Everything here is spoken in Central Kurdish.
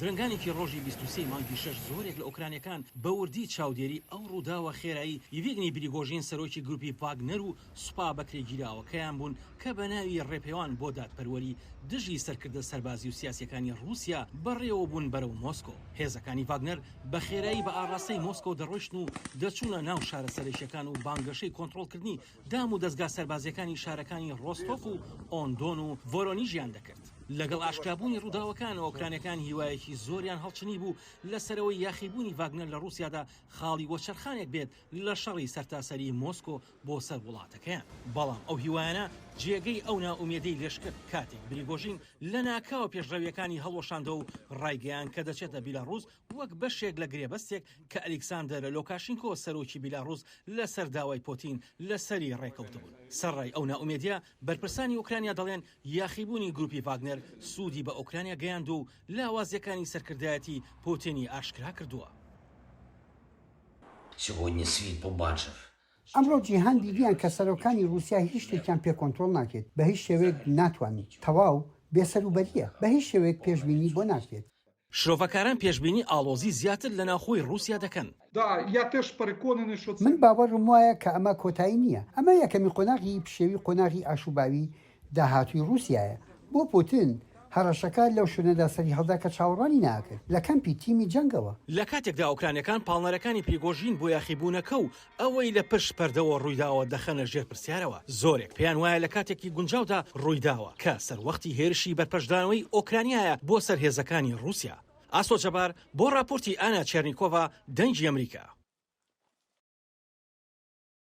درنگانێکی ڕۆژی 23 مانگی 6 زۆرێک لە ئۆکرانیەکان بەوردی چاودێری ئەو ڕووداوە خێرایی یڤگنی پریگۆژین سەرۆکی گروپی ڤاگنەر و سوپا بەکرێگیراوەکەیان بوون کە بە ناوی ڕێپەیوان بۆ دادپەروەری دژی سەرکردە سەربازی و سیاسیەکانی رووسیا بەڕێوە بوون بەرەو مۆسکۆ. هێزەکانی ڤاگنەر بە خێرایی بە ئاڕاستەی مۆسکۆ دەڕۆیشتن و دەچوونە ناو شارە سەرەکیەکان و بانگەشەی کۆنتڕۆڵکردنی دام و دەستگا سەربازیەکانی شارەکانی ڕۆستۆف و ئۆندۆن و ڤۆرۆنیژیان دەکرد. لەگەڵ ئاشکرابوونی ڕووداوەکان ئۆکرانیەکان هیوایەکی زۆریان هەڵچنی بوو لەسەرەوەی یاخیبوونی ڤاگنەر لە رووسیادا خاڵی وەچەرخانێک بێت لە شەڕی سەرتاسەری مۆسکۆ بۆ سەر وڵاتەکەیان. بەڵام ئەو هیوایانە جێگەی ئەو ناومێدەی لێشکرد کاتێک پریگۆژین لە ناکاوە پێشڕەویەکانی هەڵۆشاندە و ڕایگەیان کە دەچێتە بیلاڕووس وەک بەشێک لە گرێبەستێک کە ئەلێکساندەر لۆکاشینکۆ سەرۆکی بیلاڕووس لەسەر داوای پۆتین لەسەری ڕێکەوتبوون. سەرڕای ئەو ناومێدیە بەرپرسانی ئوکرانیا دەڵێن یاخیبوونی گروپی ڤاگنەر سوودی بە ئۆکرانیا گەیاند و لاوازیەکانی سەرکردایەتی پۆتینی ئاشکرا کردووە. ئەمڕۆ جیهان دیدیان کە سەرۆکانی رووسیا هیچ شتێکیان پێ کۆنتڕۆڵ ناکرێت، بە هیچ شێوەیەک ناتوانێت، تەواو بێسەروبەریە، بە هیچ شێوەیەک پێشبینی بۆ ناکرێت. شرۆڤەکاران پێشبینی ئاڵۆزی زیاتر لە ناوخۆی رووسیا دەکەن. من باوەڕم وایە کە ئەمە کۆتایی نییە، ئەمە یەکەمی قۆناغی پشێوی قۆناغی ئاشوباوی داهاتووی رووسیایە. بۆ پوتین هەڕەشەکە لەو شوێنەدا سەری هەڵدا کە چاوەڕوانی ناکرد لە کەمپی تیمی جەنگەوە. لە کاتێکدا ئۆکرانیەکان پاڵنەرەکانی پریگۆژین بۆ یاخیبوونەکە و ئەوەی لە پشت پەردەوە ڕوویداوە دەخەنە ژێر پرسیارەوە. زۆرێک پێیان وایە لە کاتێکی گونجاودا ڕوویداوە کە سەروەختی هێرشی بەرپەشدانەوەی ئۆکرانیایە بۆ سەر هێزەکانی رووسیا. ئاسۆ جەبار بۆ راپۆرتی ئانا چێرنیکۆڤا دەنگی ئەمریکا.